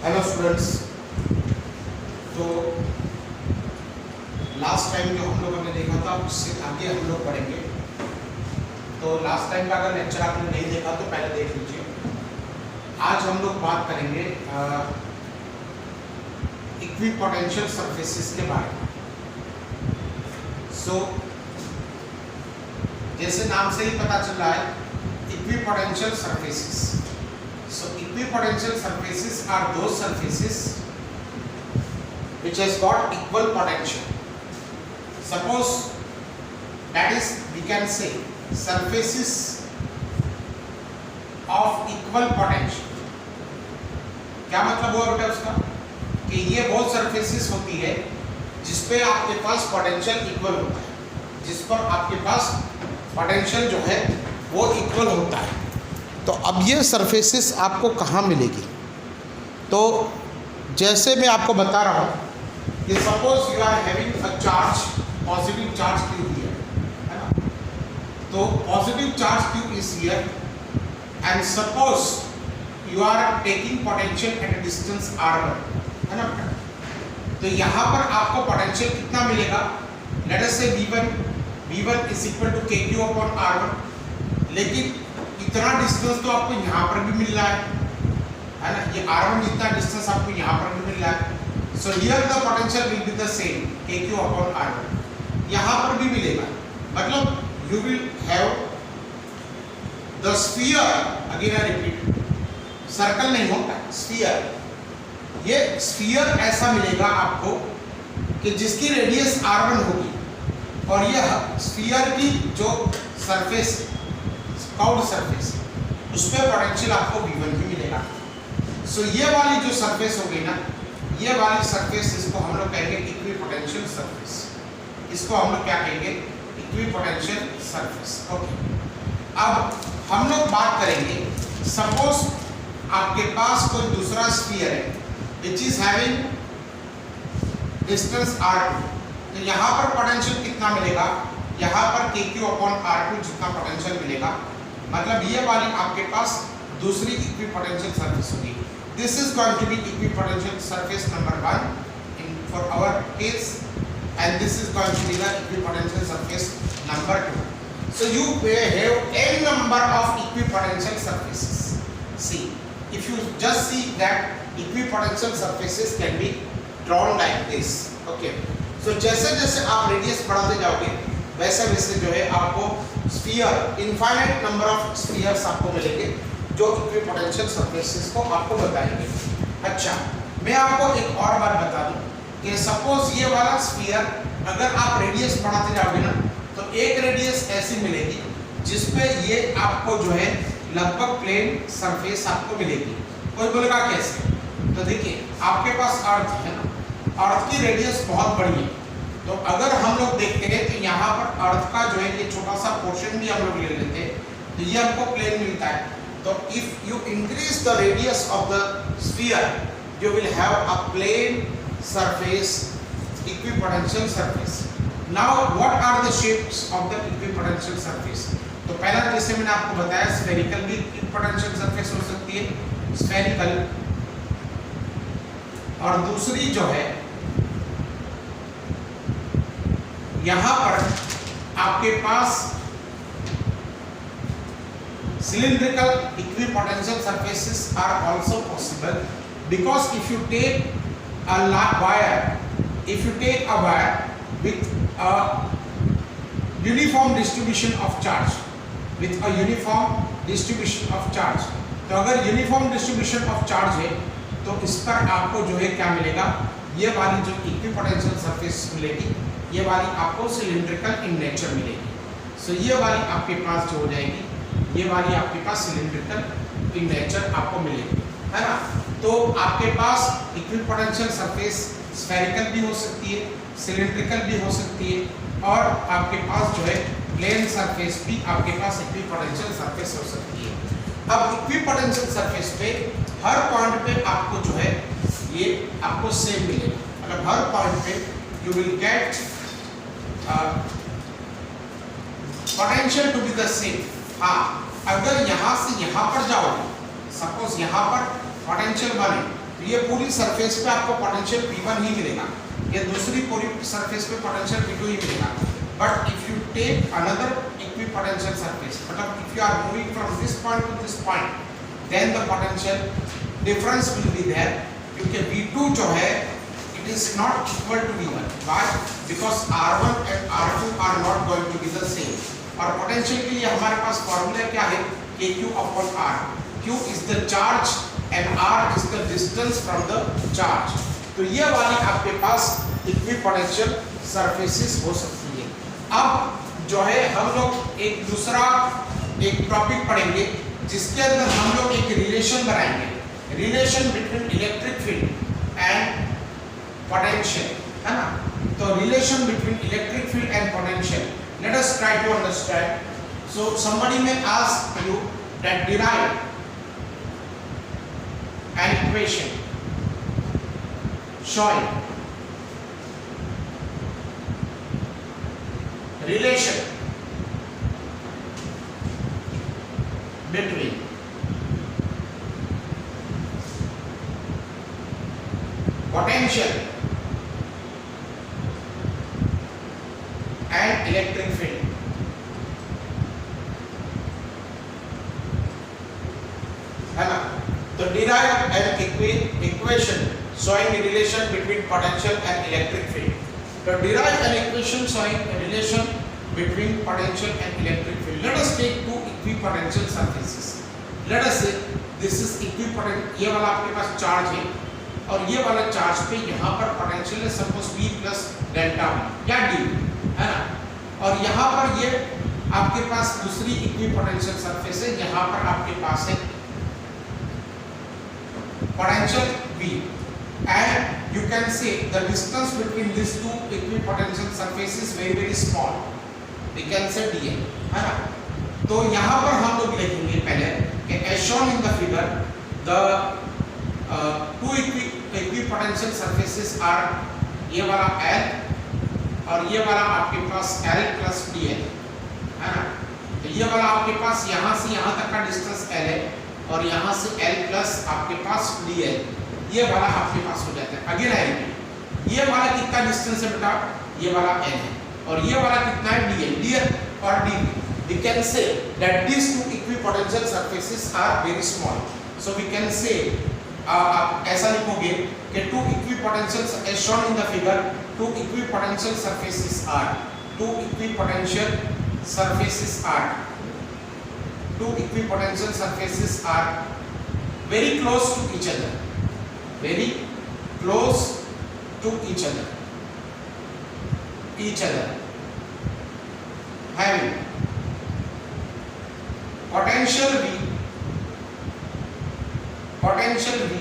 Hello students. तो last time जो हम लोगों ने देखा था उससे आगे हम लोग पढ़ेंगे। तो लास्ट टाइम का अगर लेक्चर आपने नहीं देखा तो पहले देख लीजिए। आज हम लोग बात करेंगे इक्विपोटेंशियल सरफेसेस के बारे में। जैसे नाम से ही पता चल रहा है equipotential surfaces. Equipotential surfaces are those surfaces which has got equal potential. Suppose that is we can say surfaces of equal potential. क्या मतलब हुआ बेटा उसका कि ये वो surfaces होती है जिस पे आपके पास potential equal होता है, जिस पर आपके पास potential जो है वो equal होता है। तो अब ये सरफेसेस आपको कहाँ मिलेगी? तो जैसे मैं आपको बता रहा हूँ कि suppose you are having a charge, positive charge Q here, है ना। तो positive charge Q is here and suppose you are taking potential at a distance r1, है ना। तो यहाँ पर आपको पोटेंशियल कितना मिलेगा? Late us say v1 is equal to kq upon r1। लेकिन इतना डिस्टेंस तो आपको यहाँ पर भी मिल रहा है ना। ये r1 जितना डिस्टेंस आपको यहाँ पर भी मिल रहा है। So here the potential will be the same kq upon r1। यहाँ पर भी मिलेगा, मतलब you will have the sphere. Again I repeat, circle नहीं होता, स्फीयर। ये स्फीयर ऐसा मिलेगा आपको कि जिसकी रेडियस r1 होगी और यह स्फीयर की जो सरफेस कर्व्ड सरफेस उस पर पोटेंशियल आपको v1 भी मिलेगा। सो ये वाली जो सरफेस होगी ना, ये वाली सरफेस, इसको हम लोग कहेंगे इक्विपोटेंशियल सरफेस। इसको हम लोग क्या कहेंगे? Equipotential surface. ओके, अब हम लोग बात करेंगे, सपोज आपके पास कोई दूसरा स्फीयर है which is having distance r2। तो यहाँ पर पोटेंशियल कितना मिलेगा? यहाँ पर kq अपॉन r2 जितना पोटेंशियल मिलेगा, मतलब ये वाली आपके पास दूसरी इक्विपोटेंशियल सरफेस होगी। This is going to be equipotential surface number 1 in for our case and this is going to be the equipotential surface number 2। So you have n number of equipotential surfaces. See, if you just see that equipotential surfaces can be drawn like this. Okay, so जैसे जैसे आप radius बढ़ाते जाओगे वैसे वैसे जो है आपको sphere, infinite number of spheres आपको मिलेंगे जो इक्विपोटेंशियल सरफेसेस को आपको बताएंगे। अच्छा, मैं आपको एक और बात बता दूं कि सपोज ये वाला स्फीयर अगर आप रेडियस बढ़ाते जाओगे ना, तो एक रेडियस ऐसी मिलेगी जिसपे ये आपको जो है लगभग प्लेन सरफेस आपको मिलेगी। कोई बोलेगा कैसे? तो देखिए, आपके पास अर्थ है ना, अर्थ की रेडियस बहुत बड़ी है। तो अगर हम लोग देखते हैं तो यहाँ पर अर्थ का जो है ये छोटा सा पोर्शन भी हम लोग ले लेते हैं तो ये हमको प्लेन मिलता है। तो if you increase the radius of the sphere you will have a plane surface, equipotential surface. Now what are the shapes of the equipotential surface? तो पहला, जैसे मैंने आपको बताया, स्फेरिकल भी इक्विपोटेंशियल सरफेस हो सकती है, स्फेरिकल। और दूसरी जो है यहाँ पर आपके पास cylindrical equipotencial surfaces are also possible because if you take a wire with a uniform distribution of charge, तो अगर यूनिफॉर्म डिस्ट्रीब्यूशन ऑफ चार्ज है तो इस पर आपको जो है क्या मिलेगा? ये वाली जो इक्विपोटेंशियल सरफेस मिलेगी ये वाली आपको सिलिंड्रिकल इन नेचर मिलेगी। सो ये वाली आपके पास जो हो जाएगी, ये वाली आपके पास सिलिंड्रिकल इन नेचर आपको मिलेगी, है ना। तो आपके पास इक्विपोटेंशियल सरफेस स्फेरिकल भी हो सकती है, सिलिंड्रिकल भी हो सकती है, और आपके पास जो है प्लेन सरफेस भी आपके पास इक्विपोटेंशियल सरफेस हो सकती है। अब इक्विपोटेंशियल सरफेस पे हर पॉइंट पे आपको जो है ये आपको सेम मिलेगा, मतलब हर पॉइंट पे you will get potential to be the same. हाँ, अगर यहाँ से यहाँ पर जाओगे, सपोज यहाँ पर पोटेंशियल बने तो ये पूरी सरफेस पे आपको पोटेंशियल P1 ही मिलेगा, ये दूसरी पूरी सरफेस पे पोटेंशियल P2 ही मिलेगा। But if you take another equipotential surface, मतलब if you are moving from this point to this point, then the potential difference will be there, क्योंकि V2 जो है it is not equal to V1। Why? Because R1 and R2 are not going to be the same. और potential के लिए हमारे पास formula क्या है? KQ upon R। Q is the charge and R is the distance from the charge। तो ये वाली आपके पास इक्विपोटेंशियल सरफेसेस हो सकती है। अब जो है हम लोग एक दूसरा एक टॉपिक पढ़ेंगे जिसके अंदर हम लोग एक रिलेशन बनाएंगे, relation between electric field and potential, है ना? तो relation between electric field and potential, let us try to understand. So somebody may ask you that derive an equation showing relation between potential and electric field। है ना? तो derive an equation showing the relation between potential and electric field। तो derive an equation showing a relation between potential and electric field। Let us take two equipotential surfaces। Let us say this is equipotent, ये वाला आपके पास charge है और ये वाला charge पे यहाँ पर पोटेंशियल है suppose V plus delta V या D, है ना? और यहाँ पर ये आपके पास दूसरी इक्विपोटेंशियल सरफेस है, यहाँ पर आपके पास है potential V, and you can say the distance between these two equipotential surfaces is very small, we can say dA, है ना? तो यहाँ पर हम लोग लिखेंगे पहले कि as shown in the figure the two equipotential surfaces are ये वाला L और ये वाला आपके पास L plus dL, है ना? तो ये वाला आपके पास यहाँ से यहाँ तक का डिस्टेंस L है और यहाँ से L प्लस आपके पास dL, ये वाला आपके पास हो जाता है। अगेन आई रिपीट, ये वाला कितना डिस्टेंस है बेटा? ये वाला L है और ये वाला कितना है? dL और dV। We can say that these two equipotential surfaces are very small, so we can say आप ऐसा लिखोगे कि two equipotential as shown in the figure, two equipotential surfaces are two equipotential surfaces are very close to each other, very close to each other, having potential V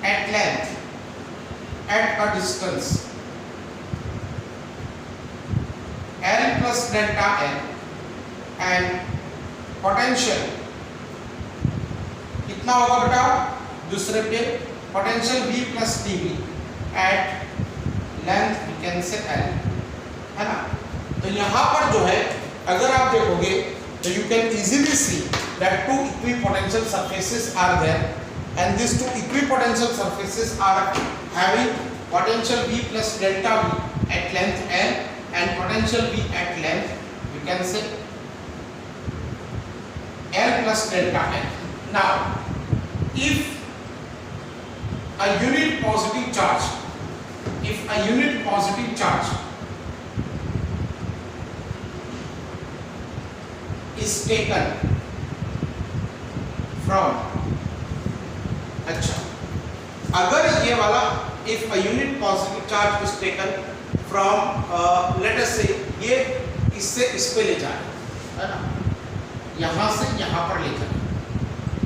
at length at a distance L plus delta L and potential कितना होगा बेटा? दूसरे पे potential V plus dV at length we can say L, है ना? तो यहाँ पर जो है अगर आप देखोगे तो you can easily see that two equipotential surfaces are there and these two equipotential surfaces are having potential V plus delta V at length L and potential V at length we can say L plus delta L। Now if a unit positive charge is taken from, अच्छा अगर ये वाला if a unit positive charge is taken from let us say ये इससे इस पे ले जाए, है ना? यहाँ से यहाँ पर ले जाए,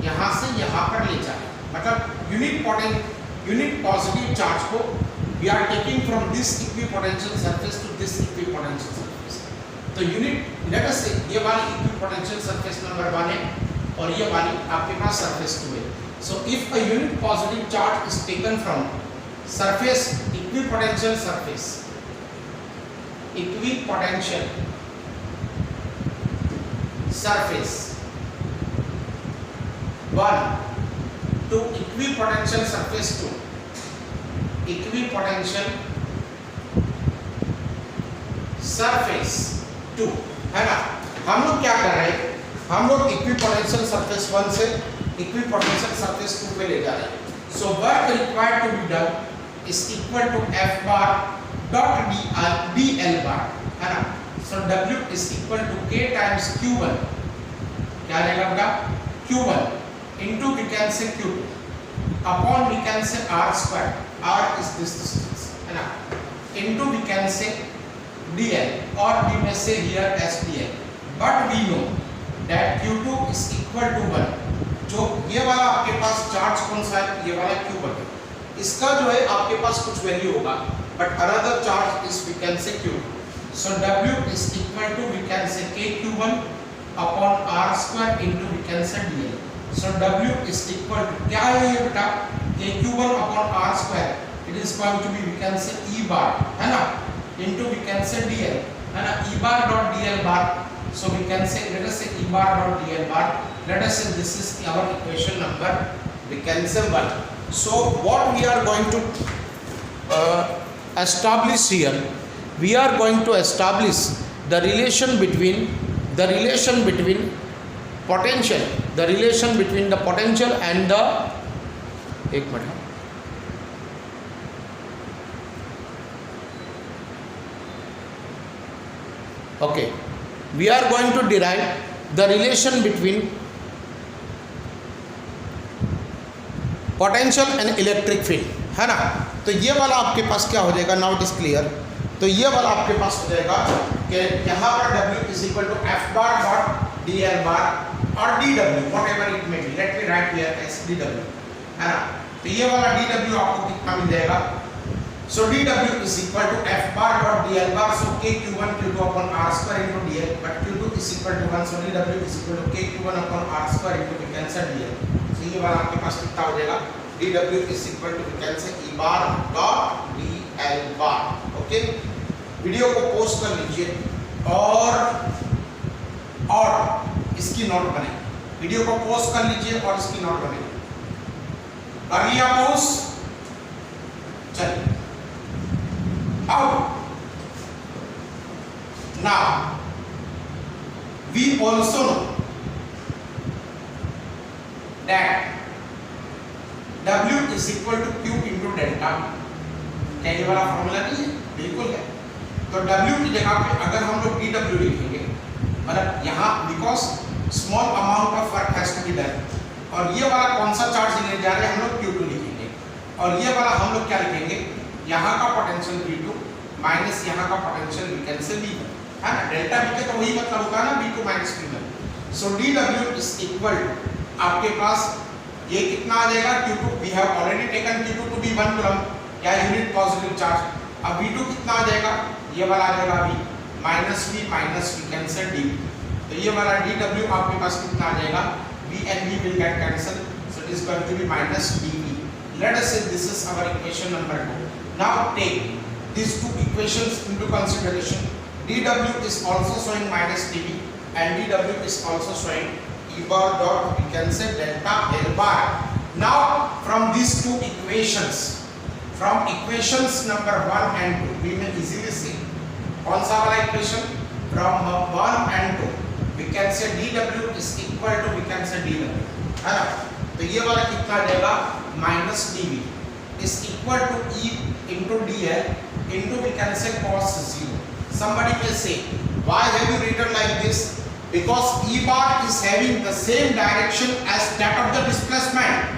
यहाँ से यहाँ पर ले जाए, मतलब unit positive charge को we are taking from this equipotential surface to this equipotential surface। तो यूनिट लेट अस से ये वाली इक्विपोटेंशियल सरफेस नंबर 1 है और ये वाली आपके पास सरफेस 2 है। So if a unit positive charge is taken from surface equipotential surface 1 to equipotential surface 2, equipotential surface 2, है ना। हम लोग क्या कर रहे हैं, हम लोग इक्विपोटेंशियल सरफेस 1 से इक्विपोटेंशियल सरफेस 2 पे ले जा रहे हैं। So work required to be done is equal to F bar dot dl bar, है ना। So W is equal to K times Q1, क्या रहेगा बेटा, Q1 into we can say Q2 upon we can say R square, R is this distance, है ना, into we can say dl और we may say here as dl, but we know that Q2 is equal to 1। जो ये वाला आपके पास charge कौन सा है, ये वाला Q1 है, इसका जो है आपके पास कुछ वैल्यू होगा, but another charge is we can say Q2। so W is equal to we can say KQ1 upon R square into we can say dl। so W is equal to क्या है ये बेटा, KQ1 upon R square, it is going to be we can say E bar, है ना, into we can say dl, है ना, E bar dot dl bar। so we can say, let us say E bar dot dl bar, let us say this is our equation number we can say 1। so what we are going to establish here, we are going to establish the relation between potential, the relation between the potential and the, एक minute, okay, we are going to derive the relation between potential and electric field, है ना। तो ये वाला आपके पास क्या हो जाएगा, नाउ इट इज क्लियर। तो ये वाला आपके पास हो जाएगा कि यहाँ पर W is equal to F bar dot dl bar और dW whatever it may be, let me write here as dW, है ना। तो ये वाला dW आपको कितना मिल जाएगा, so dW is equal to F bar dot dl bar, so KQ1 Q2 upon R square into dl, but Q2 is equal to 1, so dW is equal to KQ1 upon R square into we can say dl। so ये वाला आपके पास कितना हो जाएगा, dW is equal to we can say E bar dot dl bar। Okay, video को post कर लीजिए और इसकी नोट बने, वीडियो को पोस्ट कर लीजिए और इसकी नोट बने, कर लिया पोस्ट, चलिए। Now we also know that W is equal to Q into delta। क्या ये वाला फॉर्मूला नहीं है, बिल्कुल है। तो W की जगह पे अगर हम लोग dW लिखेंगे, मतलब यहाँ because small amount of work has to be done, और ये वाला कौन सा चार्ज लेने जा रहे हैं हम लोग Q2 लिखेंगे, और ये वाला हम लोग क्या लिखेंगे, यहाँ का पोटेंशियल V2 माइनस यहाँ का पोटेंशियल वी कैन से V1, है ना। डेल्टा V का तो वही मतलब होता है ना, V2 minus V1। So dW is equal to आपके पास ये कितना आ जाएगा, Q2 we have already taken Q2 to be 1 coulomb, क्या यूनिट पॉजिटिव चार्ज। अब V2 कितना आ जाएगा, ये वाला आ जाएगा V minus we can say dV। तो ये वाला dW आपके पास कितना आ जाएगा, V and V will get cancel, so it is going to be minus dV। let us say this is our equation number 2। now take these two equations into consideration। dW is also showing minus dV and dW is also showing E bar dot we can say delta L bar। now from these two equations, from equations number 1 and 2 we may easily see कौन सा वाला equation, from 1 and 2 we can say dW is equal to we can say dW, है ना। तो ये वाला कितना आ जाएगा, minus dV is equal to E into dl into we can say cos 0। somebody may say why have you written like this, because E bar is having the same direction as that of the displacement।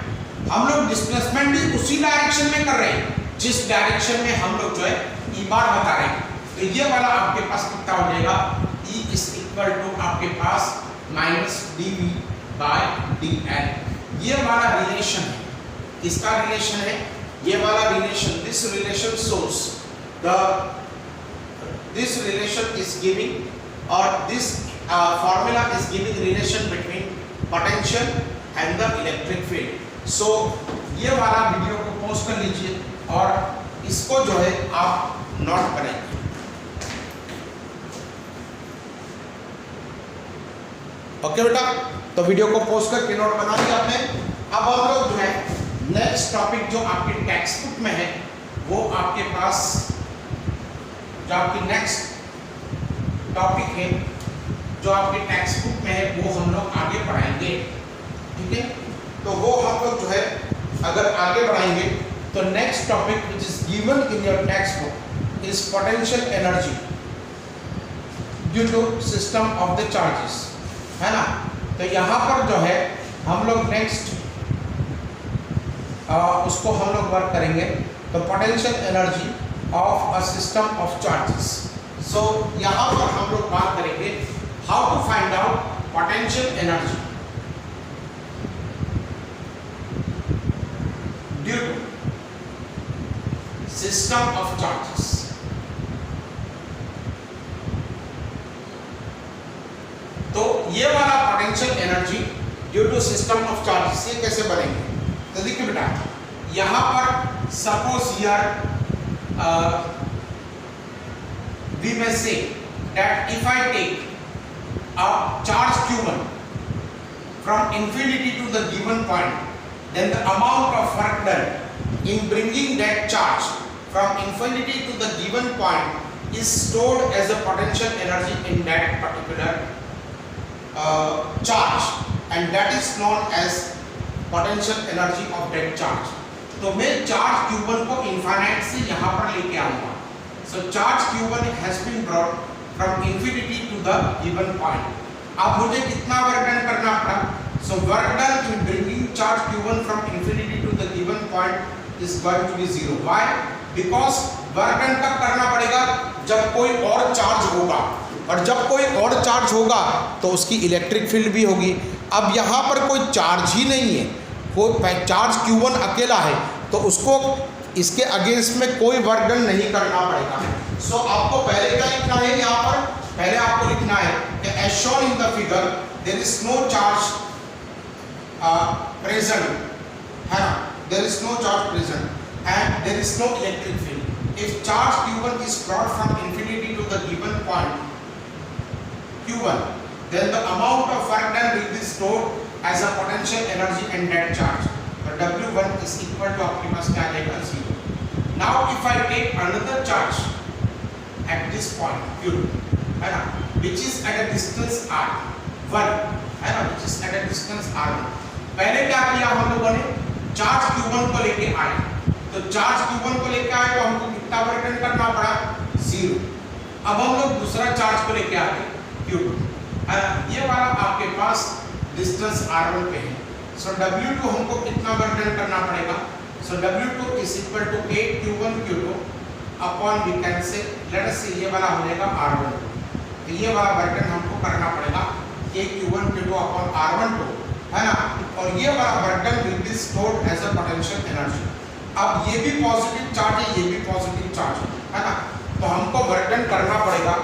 हम लोग displacement भी उसी direction में कर रहे हैं जिस direction में हम लोग जो है E bar बता रहे हैं। तो ये वाला आपके पास कितना हो जाएगा, E is equal to आपके पास माइनस dV by dl। ये वाला रिलेशन है, इसका रिलेशन है ये वाला relation, this relation shows the this relation is giving or this formula is giving relation between potential and the electric field। so ये वाला वीडियो को पोस्ट कर लीजिए और इसको जो है आप नोट करेंगे। ओके बेटा, तो वीडियो को पोस्ट करके नोट बना लिया आपने अब हम लोग जो है नेक्स्ट टॉपिक जो आपके टेक्स्ट बुक में है वो आपके पास जो आपकी नेक्स्ट टॉपिक है जो आपके टेक्स्ट बुक में है वो हम लोग आगे पढ़ाएंगे, ठीक है। तो वो हम लोग जो है अगर आगे बढ़ाएंगे तो next topic which is given in your text book is potential energy due to system of the charges, है ना। तो यहाँ पर जो है हम लोग नेक्स्ट उसको हम लोग वर्क करेंगे। तो potential energy of a system of charges. So यहाँ पर हम लोग बात करेंगे how to find out potential energy due to system of charges. तो ये वाला potential energy due to system of charges ये कैसे बनेंगे? तो देखिए बेटा, यहाँ पर suppose here we may say that if I take a charge q1 from infinity to the given point, then the amount of work done in bringing that charge from infinity to the given point is stored as a potential energy in that particular charge, and that is known as potential energy of that charge. तो मैं charge q1 को infinite से यहाँ पर लेके आऊँगा। So charge q1 has been brought from infinity to the given point. अब मुझे कितना वर्क डन करना पड़ा? So work done in bringing charge q1 from infinity to the given point is going to be 0. Why? Because work done कब करना पड़ेगा? जब कोई और चार्ज होगा, और जब कोई और चार्ज होगा तो उसकी इलेक्ट्रिक फील्ड भी होगी। अब यहाँ पर कोई चार्ज ही नहीं है, कोई चार्ज q1 अकेला है, तो उसको इसके अगेंस्ट में कोई वर्क डन नहीं करना पड़ेगा। सो आपको पहले क्या लिखना है? यहाँ पर पहले आपको लिखना है कि as shown in the figure there is no charge present, है ना, there is no charge present and there is no electric field. If charge q1 is brought from infinity to the given point q1, then the amount of work done will be stored as a potential energy in that charge. So W1 is equal to आपके पास क्या आएगा? 0. Now if I take another charge at this point q2, है ना, which is at a distance r1, है ना, which is at a distance r1. पहले क्या किया हम लोगों ने? चार्ज q1 को लेके आए, तो चार्ज q1 को लेके आए तो हमको कितना वर्क डन करना पड़ा? 0. अब हम लोग दूसरा चार्ज को लेके आए q2, है ना, ये वाला आपके पास डिस्टेंस r1 पे है। सो W2 हमको कितना वर्क डन करना पड़ेगा? So W2 is equal to 8 q1 q2 upon we can say let us say ये वाला हो जाएगा r1। तो ये वाला वर्क डन हमको करना पड़ेगा 8 q1 q2 अपॉन r12, है ना, और ये वाला work done will be stored as a potential energy. अब ये भी पॉजिटिव चार्ज है, ये भी पॉजिटिव चार्ज है ना, तो हमको वर्क डन करना पड़ेगा।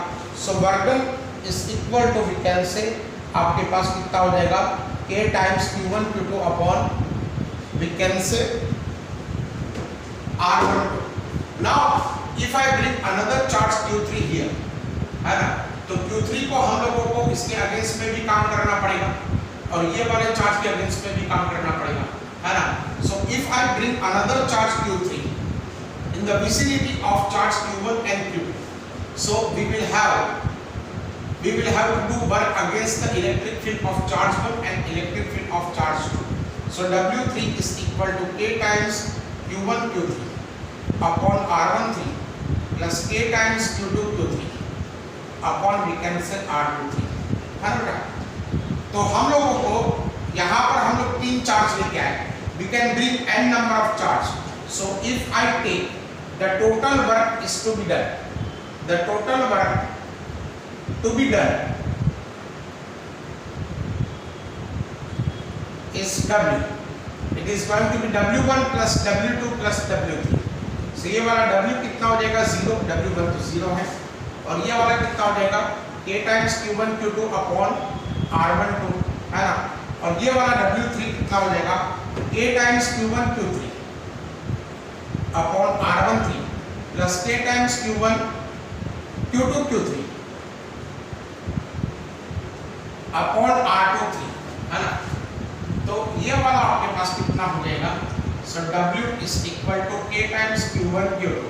So work done is equal to we can say आपके पास कितना हो जाएगा? k times q1 q2 upon we can say r12. Now if I bring another charge q3 here, है ना, तो q3 को हम लोगों को इसके अगेंस्ट में भी काम करना पड़ेगा और ये वाले चार्ज के अगेंस्ट में भी काम करना पड़ेगा, है ना। So if I bring another charge q3 in the vicinity of charge q1 and q2, so we will have to do work against the electric field of charge 1 and electric field of charge 2. So W3 is equal to k times q1 q3 upon r13 plus k times q2 q3 upon we can say r23, है ना बेटा। तो हम लोगों को यहाँ पर हम लोग 3 चार्ज लेके आए, we can bring n number of charge. So if I take the total work is to be done, the total work to be done is W. It is going to be W1 plus W2 plus W3. So ये वाला W कितना हो जाएगा? 0. W1 तो 0 है, और ये वाला कितना हो जाएगा? K times Q1 Q2 upon R12, है ना, और ये वाला W3 कितना हो जाएगा? K times Q1 Q3 upon R13 plus K times Q1 Q2 Q3 upon R23, है ना। तो ये वाला आपके पास कितना हो जाएगा, so W is equal to K times Q1 Q2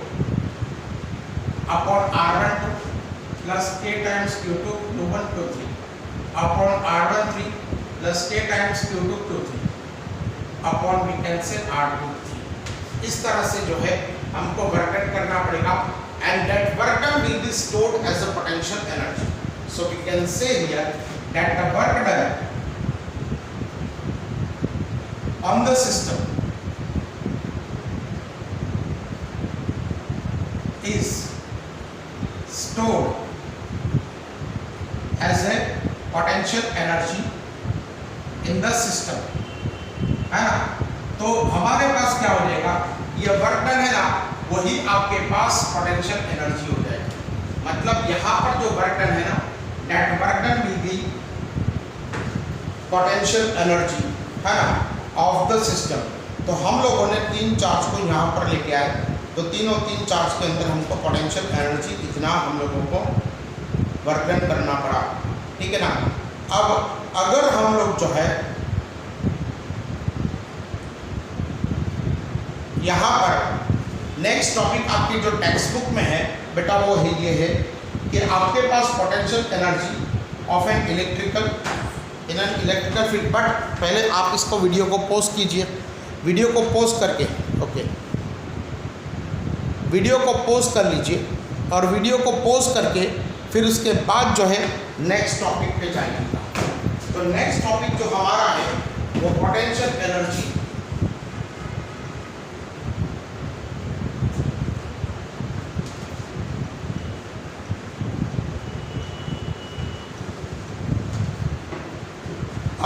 upon R12 plus K times Q2 Q1 Q3 upon R13 plus K times Q2 Q3 upon we can say R23। इस तरह से जो है हमको वर्क डन करना पड़ेगा, and that work done will be stored as a potential energy. So we can say here that the work done on the system is stored as a potential energy in the system, है ना। तो हमारे पास क्या हो जाएगा, ये work done है ना, वही आपके पास पोटेंशियल एनर्जी हो जाएगी। मतलब यहाँ पर जो वर्क डन है ना, that work done will be potential energy, है ना, of the system। तो हम लोगों ने तीन चार्ज को यहाँ पर लेके आए, तो तीनों तीन चार्ज के अंदर हमको पोटेंशियल एनर्जी इतना हम लोगों को वर्क डन करना पड़ा, ठीक है ना। अब अगर हम लोग जो है यहाँ पर नेक्स्ट टॉपिक आपकी जो टेक्स्ट बुक में है बेटा, वो है ये है कि आपके पास potential energy of an electrical in an electrical field. But पहले आप इसको वीडियो को पॉज कीजिए, वीडियो को पॉज करके ओके, वीडियो को पॉज कर लीजिए, और वीडियो को पॉज करके फिर उसके बाद जो है नेक्स्ट टॉपिक पे जाइए। तो नेक्स्ट टॉपिक जो हमारा है वो पोटेंशियल एनर्जी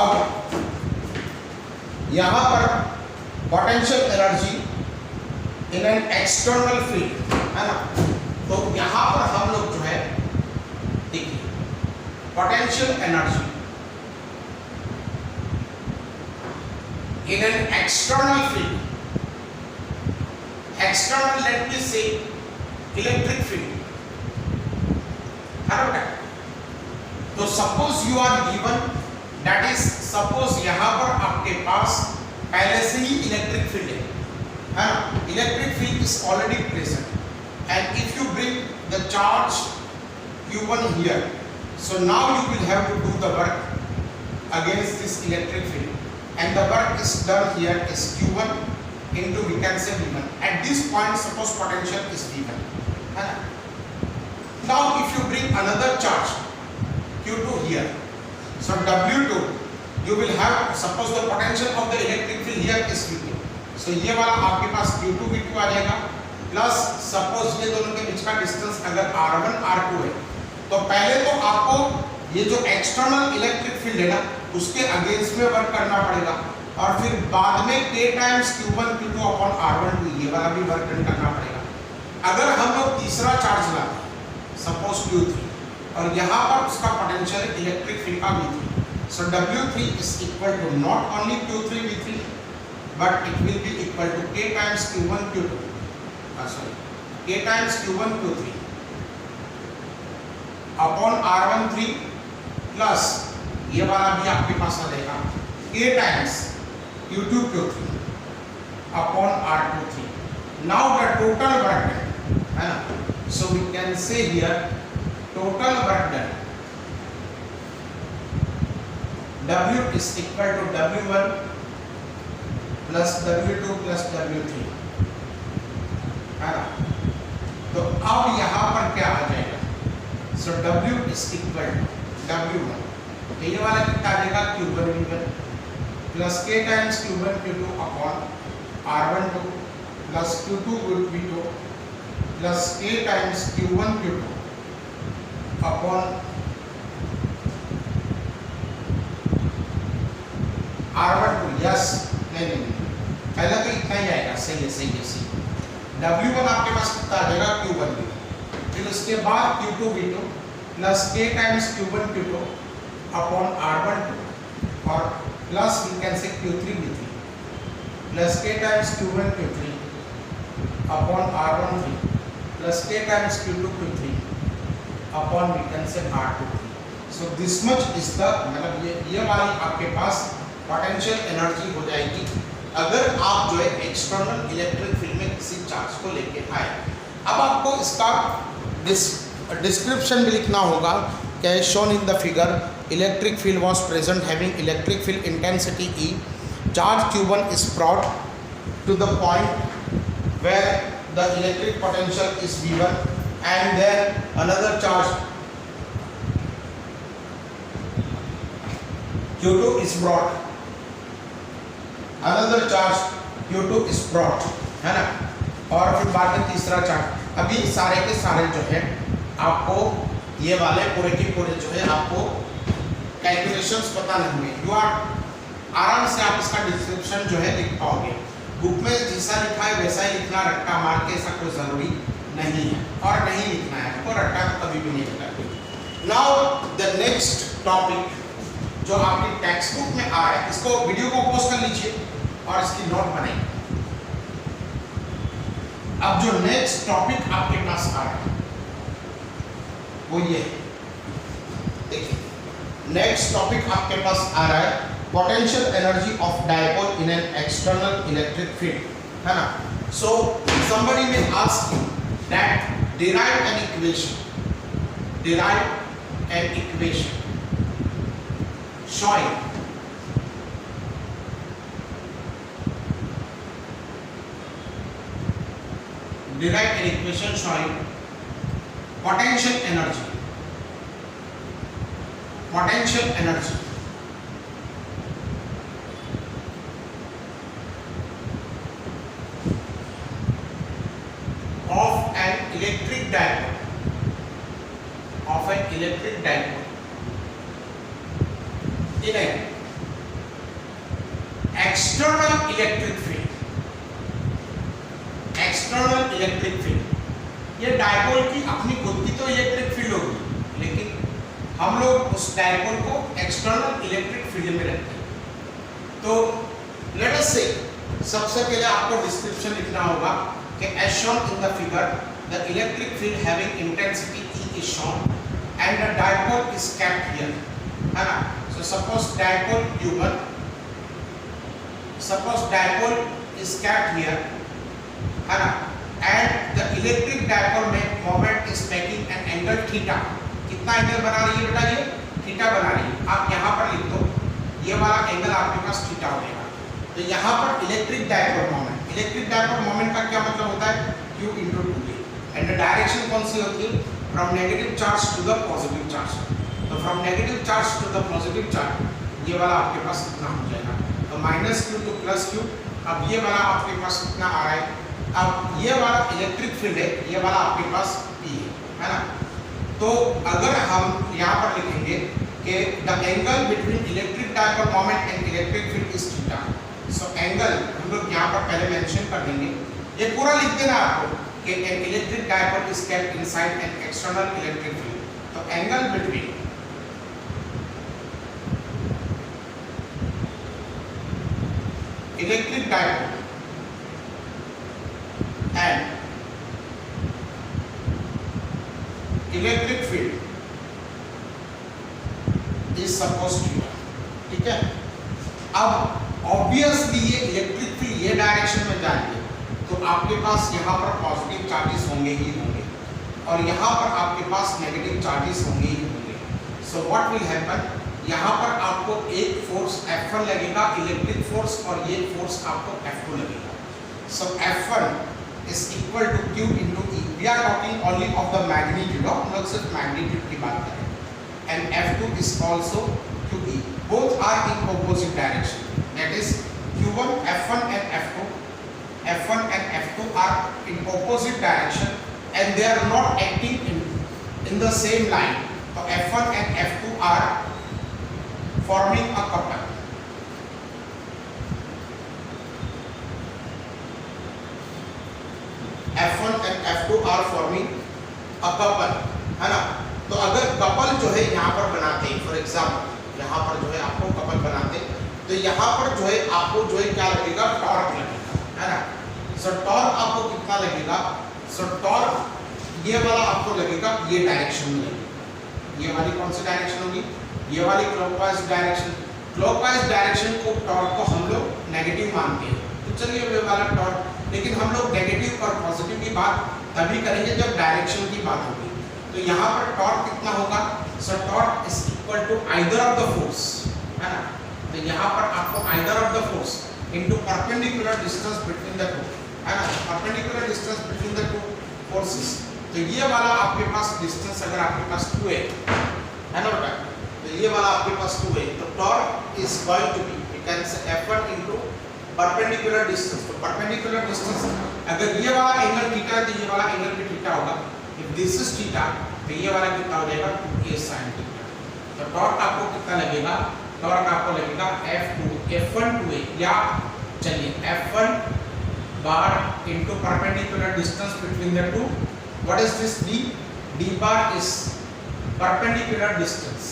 अब यहाँ पर potential energy in an external field, है ना। तो यहाँ पर हम लोग जो है देखिए potential energy in an external field, external let me say electric field, है ना। तो suppose you are given, that is suppose यहाँ पर आपके पास पहले से ही इलेक्ट्रिक फील्ड है ना, electric field is already present, and if you bring the charge Q1 here, so now you will have to do the work against this electric field, and the work is done here is Q1 into we can say V1. At this point suppose potential is V1, है ना। Now if you bring another charge Q2 here, so W2 you will have, suppose the potential of the electric field here is V2, so ये वाला आपके पास Q2 V2 आ जाएगा, plus suppose ये दोनों के बीच का डिस्टेंस अगर R1 R2 है, तो पहले तो आपको ये जो एक्सटर्नल इलेक्ट्रिक फील्ड है ना उसके अगेंस्ट में वर्क करना पड़ेगा, और फिर बाद में K times Q1 Q2 upon R12 ये वाला भी वर्क डन करना पड़ेगा। अगर हम लोग तीसरा चार्ज लाते हैं सपोज Q3, और यहाँ पर उसका पोटेंशियल इलेक्ट्रिक फील्ड का V3, so W3 is equal to not only Q3 V3 but it will be equal to K times Q1 Q2, K times Q1 Q3 upon R13 plus ये वाला भी आपके पास आ जाएगा K times Q2 Q3 upon R23। Now the total work done, है ना, so we can say here total work done W is equal to W1 plus W2 plus W3, है ना। तो अब यहाँ पर क्या आ जाएगा, so W is equal to W1, तो ये वाला कितना आ जाएगा Q1 V1 plus K times Q1 Q2 upon R12 plus Q2 V2 plus K times Q1 Q2 upon R12। Yes नहीं, पहले तो इतना ही आएगा, सही है सही है सही। W1 आपके पास कितना आ जाएगा Q1 V2, फिर उसके बाद Q2 V2 plus K times Q1 Q2 upon R12 और plus we can say Q3 V3 plus K times Q1 Q3 upon R13 plus K times Q2 Q3 upon we can say R23। So this much is the, मतलब ये वाली आपके पास potential energy हो जाएगी अगर आप जो है एक्सटर्नल इलेक्ट्रिक फील्ड में किसी चार्ज को लेके आए। अब आपको इसका डिस्क्रिप्शन भी लिखना होगा कि shown in the figure electric field was present having electric field intensity E, charge Q1 is brought to the point where the electric potential is V1 and then another charge Q2 is brought, another charge Q2 is brought, है ना। और फिर बाद में तीसरा charge. अभी सारे के सारे जो है आपको ये वाले पूरे के पूरे जो है आपको कैलकुलेशंस पता नहीं है, यू आर आराम से आप इसका डिस्क्रिप्शन जो है लिख पाओगे। बुक में जैसा लिखा है वैसा ही लिखना, रट्टा मार के ऐसा कोई ज़रूरी नहीं है और नहीं लिखना है आपको, रट्टा तो कभी भी नहीं लिखा। नाउ द नेक्स्ट टॉपिक जो आपकी टेक्स्ट बुक में आ रहा है, इसको वीडियो को पॉज कर लीजिए और इसकी नोट बनाइए। अब जो नेक्स्ट टॉपिक आपके पास आ रहा है वो ये देखिए, नेक्स्ट टॉपिक आपके पास आ रहा है potential energy of dipole in an external electric field, है ना। सो somebody may ask you that derive an equation showing potential energy of an electric dipole in an external electric field। ये dipole की अपनी खुद की तो इलेक्ट्रिक फील्ड होगी, लेकिन हम लोग उस डायपोल को एक्सटर्नल इलेक्ट्रिक फील्ड में रखते हैं। तो लेट अस से सबसे पहले आपको डिस्क्रिप्शन लिखना होगा कि as shown in the figure the electric field having intensity E is shown and the dipole is kept here, है ना। So suppose dipole Q1, is kept here, है ना, and the electric dipole में moment is making an angle theta। कितना angle बना रही है बेटा? ये थीटा बना रही है। आप यहाँ पर लिख दो, ये वाला एंगल आपके पास थीटा हो जाएगा। तो यहाँ पर इलेक्ट्रिक डायपोल मोमेंट का क्या मतलब होता है? Q into 2A, and the direction कौन सी होती है? From negative charge to the positive charge। तो from negative charge to the positive charge ये वाला आपके पास कितना हो जाएगा? तो -Q to +Q। अब ये वाला आपके पास कितना आ रहा है? अब ये वाला इलेक्ट्रिक फील्ड है, ये वाला आपके पास P है ना। तो अगर हम यहाँ पर लिखेंगे कि the angle between electric dipole moment and electric field is theta. So angle हम लोग यहाँ पर पहले मेंशन कर देंगे, ये पूरा लिख देना आपको कि an electric dipole is kept inside an external electric field. तो angle between electric dipole and electric field is suppose two, ठीक है। अब ऑब्वियसली ये इलेक्ट्रिक फील्ड ये डायरेक्शन में जाएंगे तो आपके पास यहाँ पर पॉजिटिव चार्जेस होंगे ही होंगे और यहाँ पर आपके पास नेगेटिव चार्जेस होंगे ही होंगे। सो व्हाट विल हैपन, यहाँ पर आपको एक फोर्स F1 लगेगा इलेक्ट्रिक फोर्स और ये फोर्स आपको F2 लगेगा। सो F1 is equal to Q into E। We are talking only of the magnitude, हम लोग सिर्फ मैग्नीट्यूड की बात करें। And F2 is also QE। Both are in opposite direction। That is Q1, F1 and F2 are in opposite direction and they are not acting in the same line। So F1 and F2 are forming a couple। F1 and F2 are forming a couple, है ना। तो अगर couple जो है यहाँ पर बनाते हैं, फॉर एग्जाम्पल यहाँ पर जो है आपको कपल बनाते हैं तो यहाँ पर जो है आपको जो है क्या लगेगा? टॉर्क लगेगा, है ना। सो टॉर्क आपको कितना लगेगा? सो टॉर्क ये वाला आपको लगेगा ये डायरेक्शन में लगेगा। ये वाली कौन सी डायरेक्शन होगी? ये वाली क्लॉकवाइज डायरेक्शन। क्लॉकवाइज डायरेक्शन को टॉर्क को हम लोग नेगेटिव मानते हैं, तो चलिए वे वाला टॉर्क, लेकिन हम लोग नेगेटिव और पॉजिटिव की बात तभी करेंगे जब डायरेक्शन की बात होगी। तो यहाँ पर टॉर्क कितना होगा, सो torque is equal to either of the force, है ना। तो यहाँ पर आपको either of the force into perpendicular distance between the two, है ना, perpendicular distance between the two forces. तो ये वाला आपके पास डिस्टेंस अगर आपके पास 2 है ना बेटा, तो ये वाला आपके पास 2 है, तो torque is going to be we can say F1 into perpendicular distance. तो परपेंडिकुलर डिस्टेंस अगर ये वाला एंगल थीटा है तो ये वाला एंगल भी थीटा होगा। इफ दिस इज थीटा तो ये वाला कितना हो जाएगा 2a sin थीटा। तो टॉर्क आपको कितना लगेगा, टॉर्क आपको लगेगा F1 2a, या चलिए F1 bar into perpendicular distance between the to, what is this d bar is perpendicular distance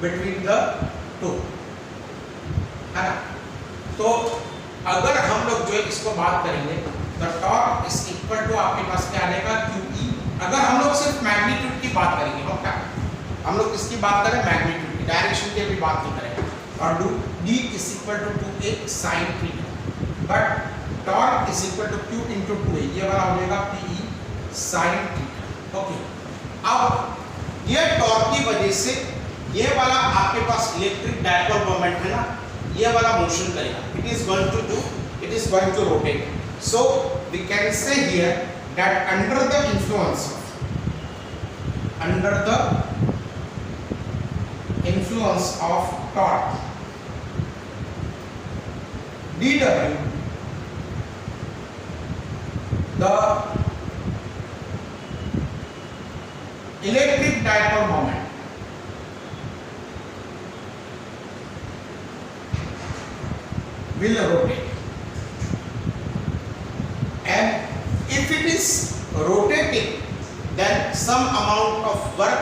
between the two, है ना। तो अगर हम लोग जो है इसको बात करेंगे तो टॉर्क इज इक्वल टू आपके पास क्या आएगा QE। अगर हम लोग सिर्फ मैग्नीट्यूड की बात करेंगे, और क्या हम लोग किसकी बात करें, मैग्नीट्यूड की, डायरेक्शन की भी बात नहीं करेंगे, और D is equal to 2a sin theta, but torque is equal to Q into 2a, ये वाला हो जाएगा PE sin थीटा। ओके, अब ये टॉर्क की वजह से ये वाला आपके पास इलेक्ट्रिक डायपोल मोमेंट है ना, ये वाला मोशन करेगा, it is going to rotate. So we can say here that under the influence of torque, dW, the electric dipole moment will rotate, and if it is rotating then some amount of work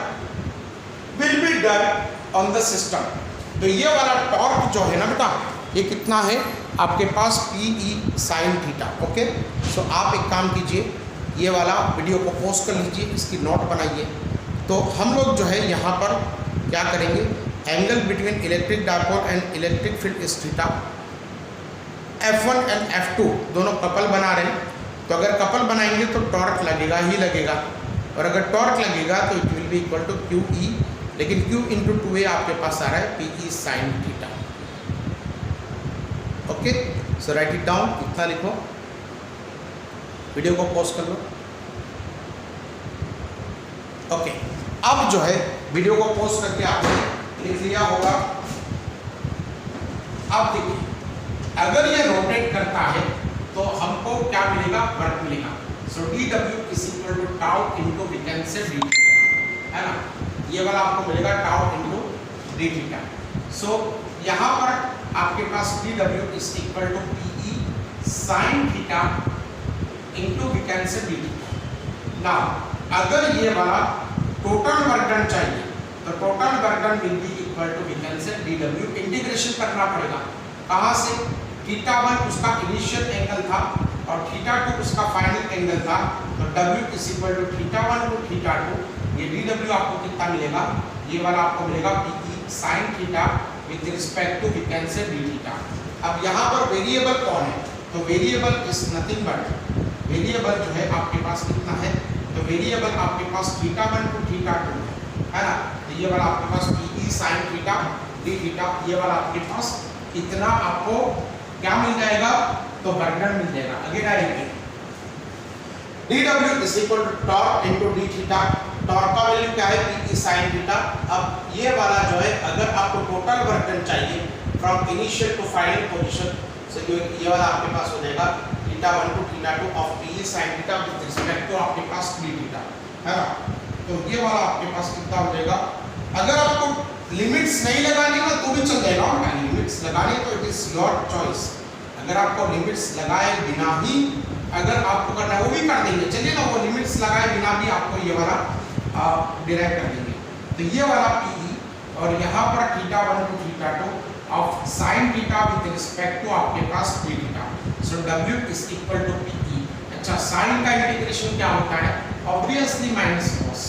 will be done on the system। तो ये वाला torque जो है ना बेटा, ये कितना है आपके पास PE sin थीटा। ओके, सो आप एक काम कीजिए, ये वाला वीडियो को पॉज कर लीजिए, इसकी नोट बनाइए। तो हम लोग जो है यहाँ पर क्या करेंगे, angle between electric dipole and electric field is theta. F1 and F2 दोनों कपल बना रहे हैं, तो अगर कपल बनाएंगे तो टॉर्क लगेगा ही लगेगा, और अगर टॉर्क लगेगा तो it will be equal to QE, लेकिन Q इंटू 2a आपके पास आ रहा है PE sin theta. Okay, so write it down, इतना लिखो, वीडियो को पॉज कर लो। ओके, अब जो है वीडियो को पॉज करके आपने लिख लिया होगा। अब देखिए, अगर ये रोटेट करता है तो हमको क्या मिलेगा, वर्क मिलेगा। So dW is equal to tau into we can say d, है ना, ये वाला आपको मिलेगा tau into d theta. So यहाँ पर आपके पास dW is equal to PE sin theta into we can say d theta. Now अगर ये वाला टोटल वर्क डन चाहिए तो total work done will be equal to we can say dW, integration करना पड़ेगा, कहाँ से, θ1 उसका इनिशियल एंगल था और θ2 उसका फाइनल एंगल था, तो W is equal to θ1 to θ2, ये dW आपको कितना मिलेगा, ये वाला आपको मिलेगा PE sin theta with respect to we can say d theta. अब यहाँ पर वेरिएबल कौन है, तो variable is nothing but, variable जो है आपके पास कितना है, तो वेरिएबल आपके पास θ1 टू θ2 है ना, तो ये वाला आपके पास PE sin theta d theta, ये वाला आपके पास इतना आपको क्या मिल जाएगा, तो वर्क डन मिल जाएगा। अगेन आएंगे dW is equal to torque into d theta, torque का वैल्यू क्या है PE sin थीटा। अब ये वाला जो है अगर आपको टोटल वर्क डन चाहिए from initial to final position, so ये वाला आपके पास हो जाएगा θ1 to θ2 of PE sin theta with respect to आपके पास d थीटा, है ना। तो ये वाला आपके पास कितना हो जाएगा, अगर आपको लिमिट्स नहीं लगानी ना तो भी चल जाएगा, और लिमिट्स लगानी तो इट इज योर चॉइस। अगर आपको लिमिट्स लगाए बिना ही अगर आपको करना है वो भी कर देंगे, चलिए ना, वो लिमिट्स लगाए बिना भी आपको ये वाला डिराइव कर देंगे। तो ये वाला PE और यहाँ पर θ1 to θ2 of sin theta with respect to आपके पास d theta. So W is equal to PE। अच्छा, sin का इंटीग्रेशन क्या होता है, ऑब्वियसली माइनस कॉस,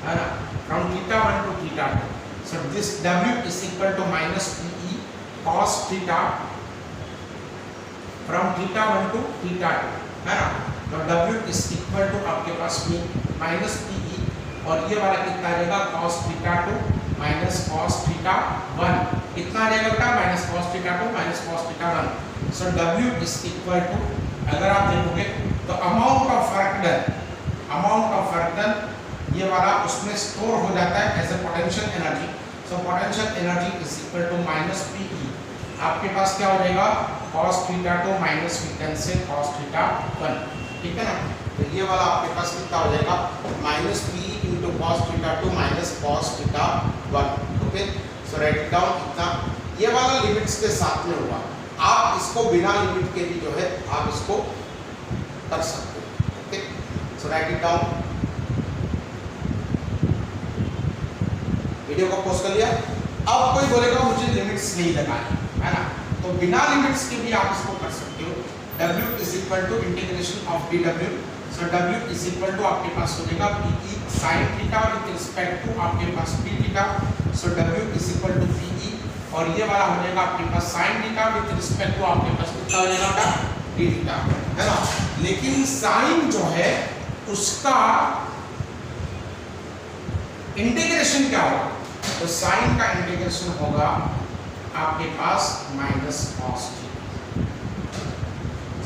है ना, from θ1 to θ2. So this W is equal to minus PE cos theta from θ1 to θ2, है ना. तो W is equal to आपके पास में minus PE और ये वाला कितना आ जाएगा cos θ2 minus cos θ1. कितना आ जाएगा बेटा minus cos θ2 minus cos θ1. So W is equal to, अगर आप देखोगे तो amount of work done ये वाला उसमें स्टोर हो जाता है as a potential energy. So potential energy is equal to minus PE. आपके पास क्या हो जाएगा cos θ2 minus we can say cos θ1. ठीक है ना. तो ये वाला आपके पास कितना हो जाएगा minus PE into cos θ2 minus cos θ1. Okay. So write it down. इतना ये वाला लिमिट्स के साथ में होगा. आप इसको बिना लिमिट के भी जो है आप इसको कर सकते हो. Okay. So write it down. Video को पॉज कर लिया. अब कोई बोलेगा मुझे लिमिट्स नहीं लगानी, है ना, तो बिना लिमिट्स के भी आप इसको कर सकते हो. W is equal to integration of dW. So W is equal to आपके पास हो जाएगा PE sin theta with respect to आपके पास p theta. So W is equal to PE और ये वाला हो जाएगा आपके पास sin theta with respect to आपके पास कितना हो जाएगा d थीटा, है ना. लेकिन sin जो है उसका इंटीग्रेशन क्या होगा, तो साइन का इंटीग्रेशन होगा आपके पास माइनस cos थीटा.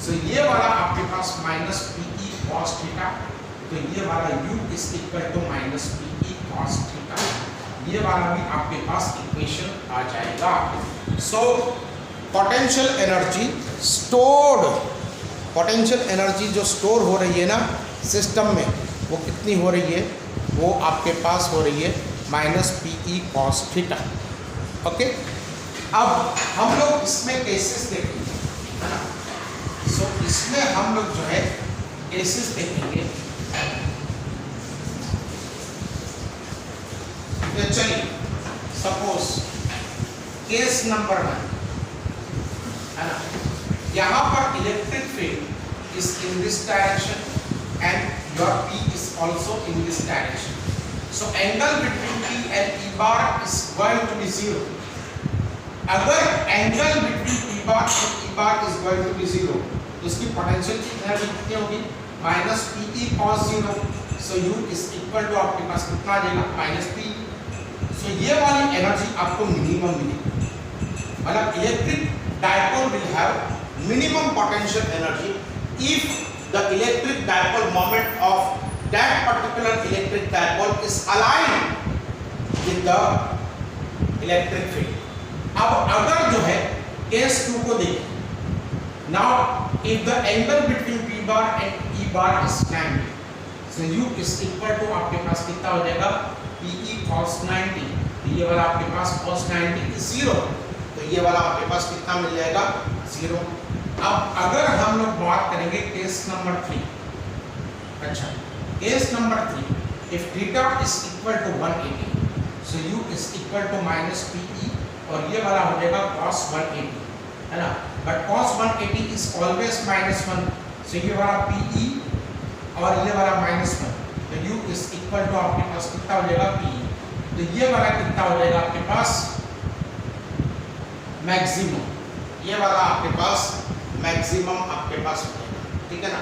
सो ये वाला आपके पास माइनस PE cos थीटा. तो ये वाला U is equal to minus PE cos theta. ये वाला भी आपके पास इक्वेशन आ जाएगा. सो पोटेंशियल एनर्जी जो स्टोर हो रही है ना सिस्टम में, वो कितनी हो रही है, वो आपके पास हो रही है minus PE cos theta. Okay. अब हम लोग इसमें केसेस देखेंगे, है ना. सो इसमें हम लोग जो है केसेस देखेंगे. तो चलिए सपोज केस नंबर 1, है ना. यहाँ पर electric field is in this direction and your P is also in this direction. So angle between P and E bar is going to be 0. अगर angle between P bar and E bar is going to be 0, तो इसकी potential energy कितनी होगी minus PE cos 0. So U is equal to आपके पास कितना आ जाएगा माइनस PE. So ये वाली एनर्जी आपको मिनिमम मिलेगी. मतलब electric dipole will have minimum potential energy if the electric dipole moment of that particular electric dipole is aligned with the electric field. अब अगर जो है केस 2 को देखें, now if the angle between P bar and E bar is 90, so U is equal to आपके पास कितना हो जाएगा PE cos 90. ये वाला आपके पास cos 90 is 0, तो ये वाला आपके पास कितना मिल जाएगा 0. अब अगर हम लोग बात करेंगे केस नंबर 3. अच्छा, case number 3, if theta is equal to 180, so U is equal to minus PE और ये वाला हो जाएगा cos 180, है ना. But cos 180 is always minus 1. सो ये वाला PE और ये वाला माइनस 1, तो U इज इक्वल टू आपके पास कितना हो जाएगा PE. तो ये वाला कितना हो जाएगा आपके पास मैक्सिमम. ये वाला आपके पास मैक्सिमम आपके पास हो जाएगा. ठीक है ना.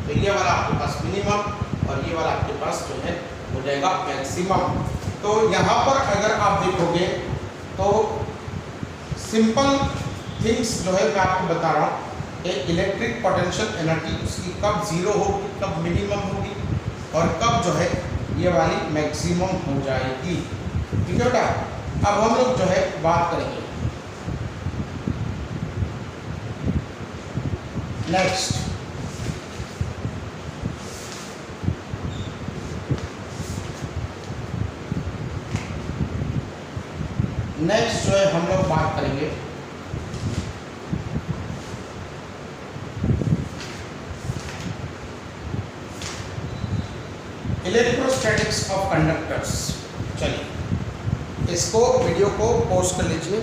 तो ये वाला आपके पास मिनिमम और ये वाला आपके पास जो है हो जाएगा मैक्सिमम. तो यहाँ पर अगर आप देखोगे तो सिंपल थिंग्स जो है मैं आपको बता रहा हूँ. एक इलेक्ट्रिक पोटेंशियल एनर्जी उसकी कब 0 होगी, कब मिनिमम होगी और कब जो है ये वाली मैक्सिमम हो जाएगी. ठीक है बेटा. अब हम लोग जो है बात करेंगे नेक्स्ट. जो है हम लोग बात करेंगे इलेक्ट्रोस्टैटिक्स ऑफ कंडक्टर्स. चलिए इसको वीडियो को पॉज कर लीजिए,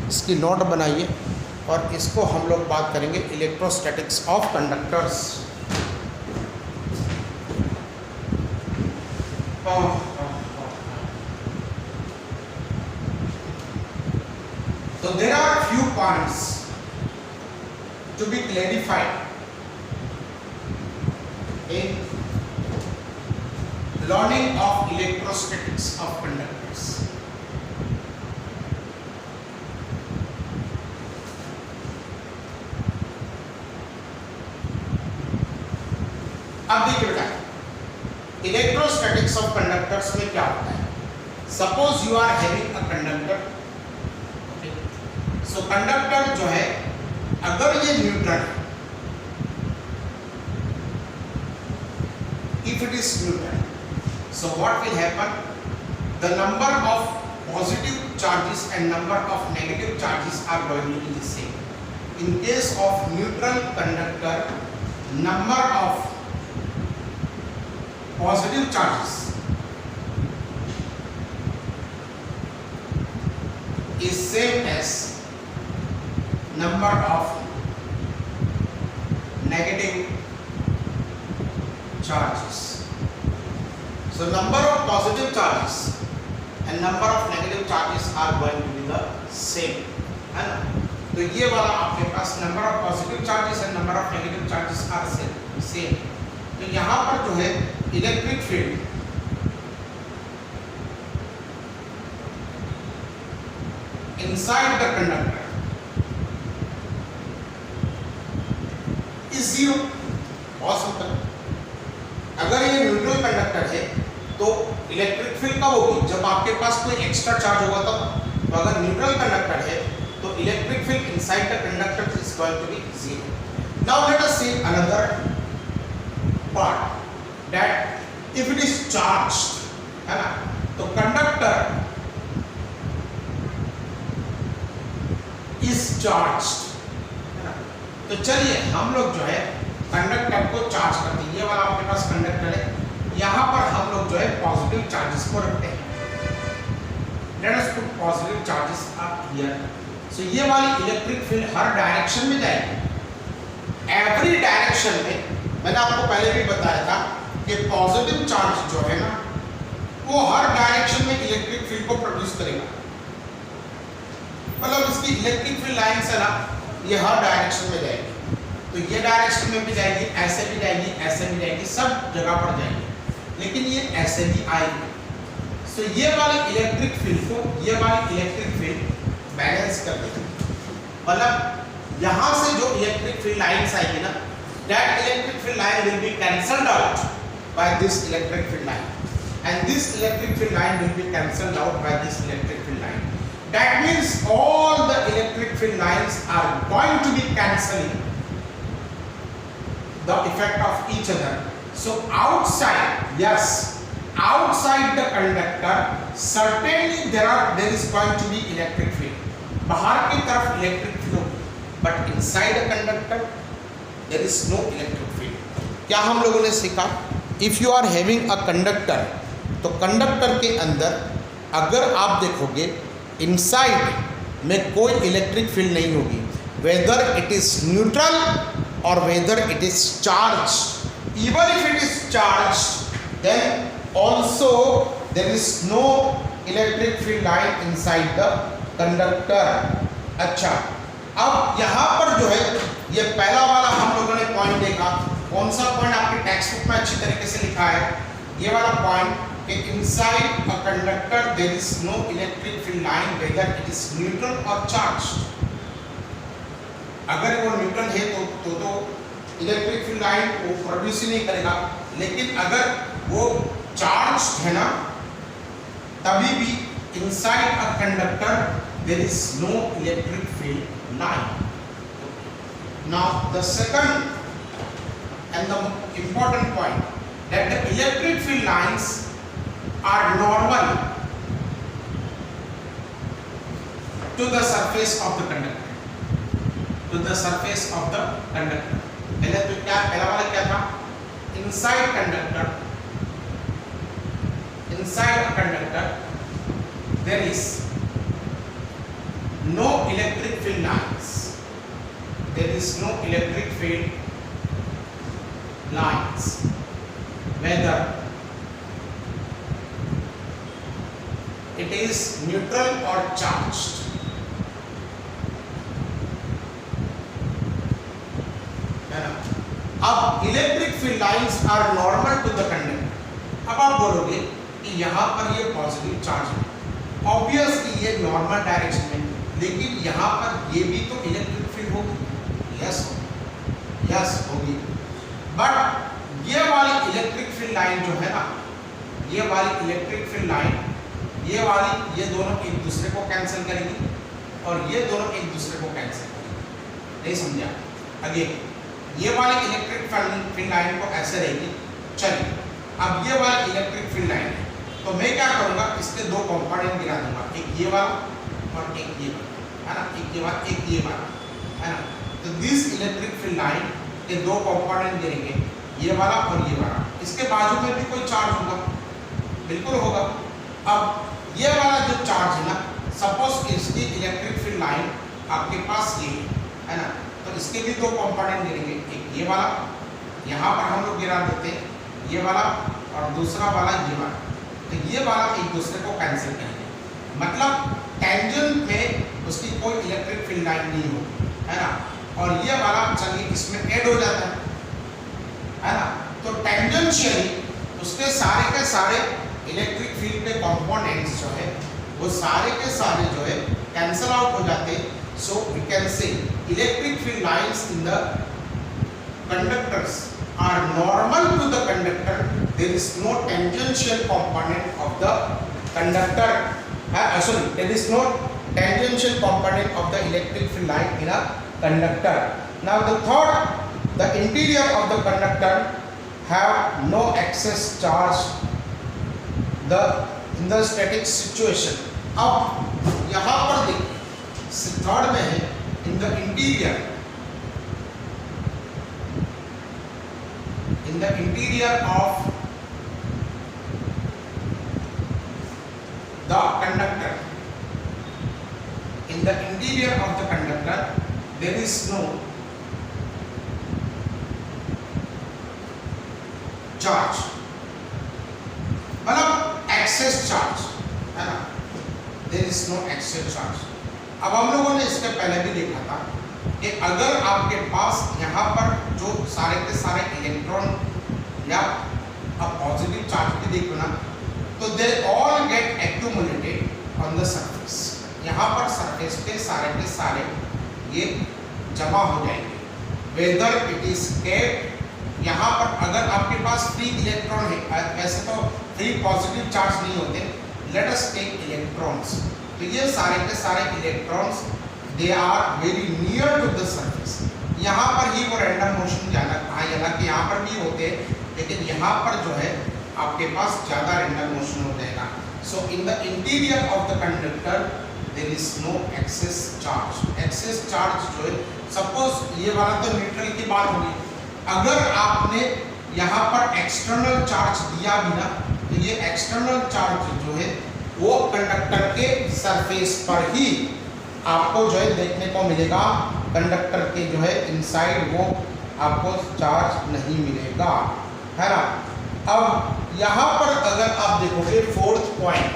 इसकी नोट बनाइए और इसको हम लोग बात करेंगे electrostatics of conductors. So there are few points to be clarified in learning of electrostatics of conductors. अब देखिए बेटा, इलेक्ट्रोस्टैटिक्स ऑफ कंडक्टर्स में क्या होता है? Suppose you are having a conductor, so conductor जो है अगर ये न्यूट्रल है, if it is neutral, so what will happen? The number of positive charges and number of negative charges are going to be the same. In case of neutral conductor, number of positive charges is same as number of negative charges. So number of positive charges and number of negative charges are going to be the same, है ना? तो ये वाला आपके पास number of positive charges and number of negative charges are same. तो यहाँ पर जो है electric field inside the conductor is zero. बहुत सिंपल। अगर ये न्यूट्रल कंडक्टर है तो इलेक्ट्रिक फील्ड कब होगी? जब आपके पास कोई एक्स्ट्रा चार्ज होगा तब। तो अगर न्यूट्रल कंडक्टर है तो electric field inside the conductor is going to be zero. Now let us see another part that if it is charged, है ना, तो कंडक्टर इज चार्ज्ड, है ना। तो चलिए हम लोग जो है कंडक्टर को चार्ज करते हैं। ये वाला आपके पास कंडक्टर है, यहाँ पर हम लोग जो है पॉजिटिव चार्जेस को रखते हैं। Let us put positive charges up here. So ये वाली इलेक्ट्रिक फील्ड हर डायरेक्शन में जाएगी, एवरी डायरेक्शन में। मैंने आपको पहले भी बताया था कि पॉजिटिव चार्ज जो है ना वो हर डायरेक्शन में इलेक्ट्रिक फील्ड को प्रोड्यूस करेगा। मतलब इसकी इलेक्ट्रिक फील्ड लाइन्स है ना, ये हर डायरेक्शन में जाएगी। तो ये डायरेक्शन में भी जाएगी, ऐसे भी जाएगी, ऐसे भी जाएगी, सब जगह पर जाएगी, लेकिन ये ऐसे भी आएगी। सो ये वाली इलेक्ट्रिक फील्ड को ये वाली इलेक्ट्रिक फील्ड बैलेंस कर देगी। मतलब यहाँ से जो इलेक्ट्रिक फील्ड लाइन्स आएगी ना, that electric field line will be cancelled out by this electric field line, and this electric field line will be cancelled out by this electric field line. That means all the electric field lines are going to be cancelling the effect of each other. So outside, yes, outside the conductor, certainly there is going to be electric field. बाहर की तरफ electric field होगी, but inside the conductor there is no electric field. क्या हम लोगों ने सीखा? If you are having a conductor, तो कंडक्टर के अंदर अगर आप देखोगे इनसाइड में कोई इलेक्ट्रिक फील्ड नहीं होगी, वेदर इट इज न्यूट्रल और whether it is charge. Even if it is charge then also there is no electric field line inside the conductor. अच्छा, अब यहाँ पर जो है ये पहला वाला हम लोगों ने पॉइंट देखा। कौन सा पॉइंट आपके टेक्स्ट बुक में अच्छी तरीके से लिखा है? ये वाला पॉइंट कि inside a conductor there is no electric field line whether it is neutral or charged. अगर वो न्यूट्रल है तो इलेक्ट्रिक फील्ड लाइन वो प्रोड्यूस ही नहीं करेगा, लेकिन अगर वो चार्ज है ना तभी भी inside a conductor there is no electric field line. Now the second and the important point that the electric field lines are normal to the surface of the conductor, to the surface of the conductor. पहले तो क्या पहला वाला क्या था? Inside conductor, inside a conductor there is no electric field lines, there is no electric field lines whether it is neutral or charged. Electric field lines are normal to the conductor. अब आप बोलोगे कि यहाँ पर ये positive charge है, obviously ये normal direction में, लेकिन यहाँ पर ये भी तो इलेक्ट्रिक फील्ड होगी। यस होगी, बट ये वाली इलेक्ट्रिक फील्ड लाइन जो है ना, ये वाली इलेक्ट्रिक फील्ड लाइन, ये वाली, ये दोनों एक दूसरे को कैंसिल करेगी और ये दोनों एक दूसरे को कैंसिल करेगी। नहीं समझा? अगेन ये वाली इलेक्ट्रिक फील्ड लाइन को ऐसे रहेगी। चलिए अब ये वाली इलेक्ट्रिक फील्ड लाइन है, तो मैं क्या करूंगा, इसके दो कंपोनेंट गिरा दूंगा, एक ये वाला और एक ये वाला, है ना, एक ये वाला एक ये वाला, है ना। तो दिस इलेक्ट्रिक फील्ड लाइन के दो कंपोनेंट गिरेंगे, ये वाला और ये वाला। इसके बाजू में भी कोई चार्ज होगा, बिल्कुल होगा। अब ये वाला जो चार्ज है ना, सपोज इसकी इलेक्ट्रिक फील्ड लाइन आपके पास ये है ना, तो इसके भी दो कंपोनेंट गिरेंगे, एक ये वाला, यहाँ पर हम लोग गिरा देते हैं ये वाला, और दूसरा वाला ये वाला। तो ये वाला एक दूसरे को कैंसिल करेंगे, मतलब टेंजेंट में उसकी कोई इलेक्ट्रिक फील्ड लाइन नहीं होगी, है ना। और ये वाला चलिए इसमें ऐड हो जाता है ना। तो टेंजेंशियली उसके सारे के सारे इलेक्ट्रिक फील्ड के कंपोनेंट्स जो है वो सारे के सारे जो है कैंसल आउट हो जाते हैं। So we can say electric field lines in the conductors are normal to the conductor. There is no tangential component of the conductor. Sorry, there is no tangential component of the electric field line in a conductor. Now the third, the interior of the conductor have no excess charge in the static situation. अब यहाँ पर देखिए third में है in the interior. In the interior of the conductor, in the interior of the conductor, there is no charge, मतलब excess charge, है ना? There is no excess charge. अब हम लोगों ने इसके पहले भी देखा था कि अगर आपके पास यहाँ पर जो सारे के सारे इलेक्ट्रॉन या अब पॉजिटिव चार्ज भी देखो ना, तो they all get accumulated on the surface. यहाँ पर सरफेस पे सारे ये जमा हो जाएंगे, वेदर इट इज केप। यहाँ पर अगर आपके पास फ्री इलेक्ट्रॉन है, वैसे तो फ्री पॉजिटिव चार्ज नहीं होते, लेट अस टेक इलेक्ट्रॉन्स, तो ये सारे के सारे electrons they are very near to the surface. यहाँ पर ही वो रैंडम मोशन जाना कहा, हालांकि यहाँ पर भी होते हैं, लेकिन यहाँ पर जो है आपके पास ज़्यादा रैंडम मोशन हो जाएगा। So in the interior of the conductor there is no excess charge. Excess charge जो है, सपोज ये वाला तो न्यूट्रल की बात होगी, अगर आपने यहाँ पर एक्सटर्नल चार्ज दिया भी ना, तो ये एक्सटर्नल चार्ज जो है वो कंडक्टर के सरफेस पर ही आपको जो है देखने को मिलेगा, कंडक्टर के जो है इनसाइड वो आपको चार्ज नहीं मिलेगा, है ना। अब यहाँ पर अगर आप देखोगे फोर्थ पॉइंट,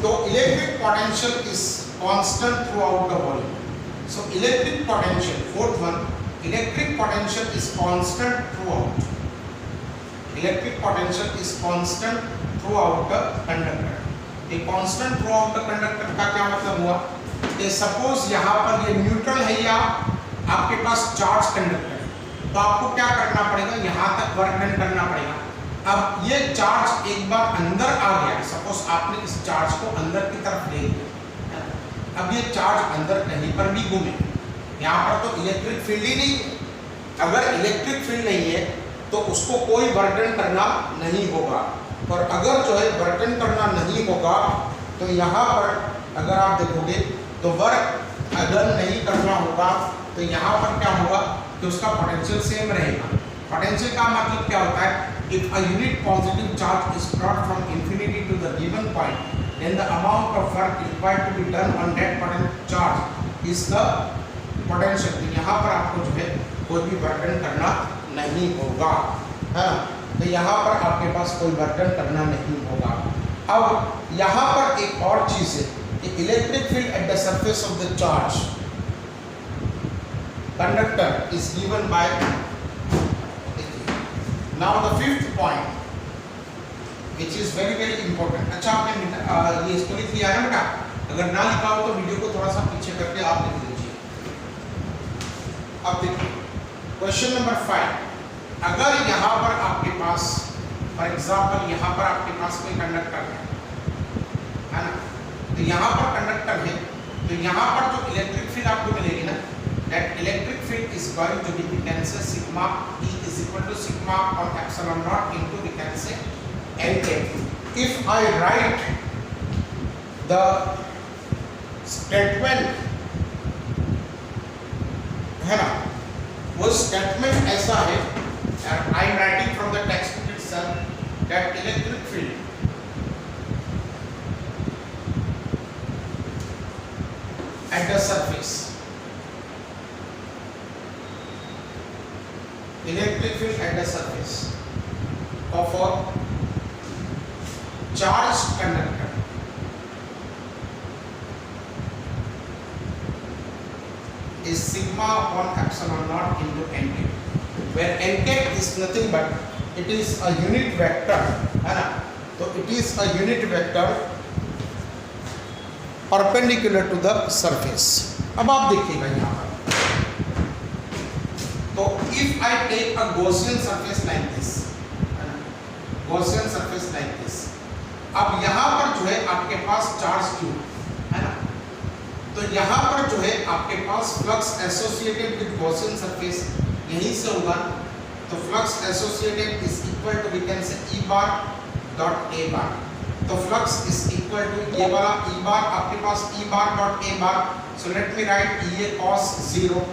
तो electric potential is constant throughout the volume. So electric potential, fourth one, electric potential is constant throughout, electric potential is constant throughout the conductor. ये constant throughout the conductor का क्या मतलब हुआ कि suppose यहाँ पर ये neutral है या आपके पास चार्ज कंडक्टर है, तो आपको क्या करना पड़ेगा, यहाँ तक वर्क डन करना पड़ेगा। अब ये चार्ज एक बार अंदर आ गया, सपोज आपने इस चार्ज को अंदर की तरफ ले लिया, अब ये चार्ज अंदर कहीं पर भी घूमे, यहाँ पर तो इलेक्ट्रिक फील्ड ही नहीं है। अगर इलेक्ट्रिक फील्ड नहीं है तो उसको कोई वर्क डन करना नहीं होगा, और अगर जो है वर्क डन करना नहीं होगा तो यहाँ पर अगर आप देखोगे तो वर्क अगर नहीं करना होगा तो यहाँ पर क्या होगा कि उसका पोटेंशियल सेम रहेगा। पोटेंशियल का मतलब क्या होता है, if a unit positive charge is brought from infinity to the given point, then the amount of work required to be done on that potential charge is the potential. तो यहाँ पर आपको जो है कोई भी वर्क डन करना नहीं होगा, है ना। तो यहाँ पर आपके पास कोई वर्क डन करना नहीं होगा। अब यहाँ पर एक और चीज़ है, electric field at the surface of the charge conductor is given by now the fifth point which is very very important. अच्छा आपने ये इसको लिख लिया है बेटा? अगर ना लिखा हो तो वीडियो को थोड़ा सा पीछे करके आप लिख लीजिए। अब देखिए क्वेश्चन नंबर 5, अगर यहाँ पर आपके पास फॉर एग्जाम्पल यहाँ पर आपके पास कोई कंडक्टर है ना, तो यहाँ पर कंडक्टर है, तो यहाँ पर जो इलेक्ट्रिक फील्ड आपको मिलेगी ना, that electric field is going to be we can say sigma E is equal to sigma or epsilon naught into we can say L K। If I write the statement है ना, वो स्टेटमेंट ऐसा है, I am writing from the textbook itself that electric field at the surface, electric field at the surface of a charged conductor is sigma upon epsilon naught into n cap, where n cap is nothing but it is a unit vector, है ना, तो it is a unit vector perpendicular to the surface. अब आप देखिएगा यहाँ पर, तो if I take a Gaussian surface like this, Gaussian surface like this, अब यहाँ पर जो है आपके पास चार्ज Q है ना, तो यहाँ पर जो है आपके पास flux associated with Gaussian surface यहीं से होगा, तो flux associated is equal to we can say E bar dot A bar, तो फ्लक्स इज इक्वल टू ये वाला E बार आपके पास E bar dot A bar, so let me write ये cos 0,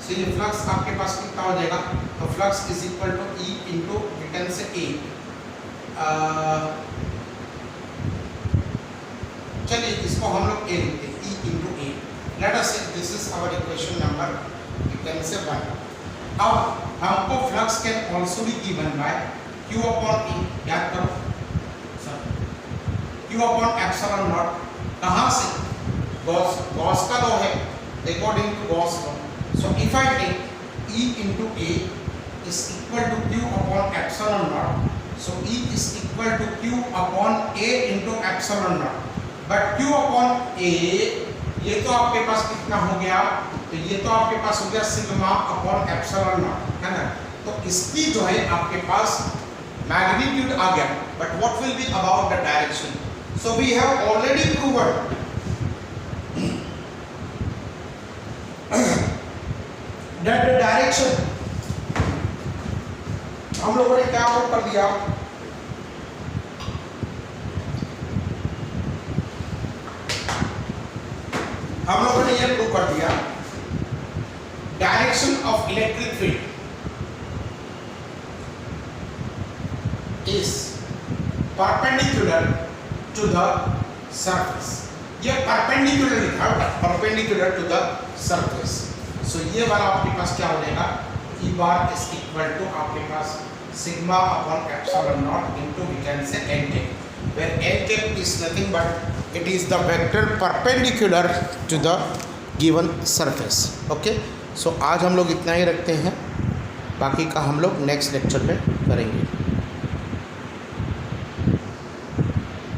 सो ये फ्लक्स आपके पास कितना हो जाएगा, तो flux is equal to E into we can say A। चलिए इसको हम लोग A लिखते हैं, E into A। Let us say this is our equation number we can say 1। अब हमको flux can also be given by Q upon E, याद करो Q अपॉन एप्सिलॉन नॉट, कहाँ से, गॉस का लॉ है, according to Gauss law, so if I take E into A is equal to Q upon epsilon naught, so E is equal to Q upon A into epsilon naught, but Q upon A ये तो आपके पास कितना हो गया, तो ये तो आपके पास हो गया सिग्मा अपॉन एप्सिलॉन नॉट, है ना, तो इसकी जो है आपके पास मैग्नीट्यूड आ गया, but what will be about the direction, so we have already proven that the direction, हम लोगों ने क्या प्रूव कर दिया, हम लोगों ने ये प्रूव कर दिया direction of electric field is perpendicular to the surface, ये परपेंडिकुलर लिखा है, perpendicular to the surface, so ये वाला आपके पास क्या हो जाएगा, E bar is equal to आपके पास sigma upon epsilon naught into we can say n cap, where n cap is nothing but it is the vector perpendicular to the given surface। Okay, so आज हम लोग इतना ही रखते हैं, बाकी का हम लोग नेक्स्ट लेक्चर में करेंगे।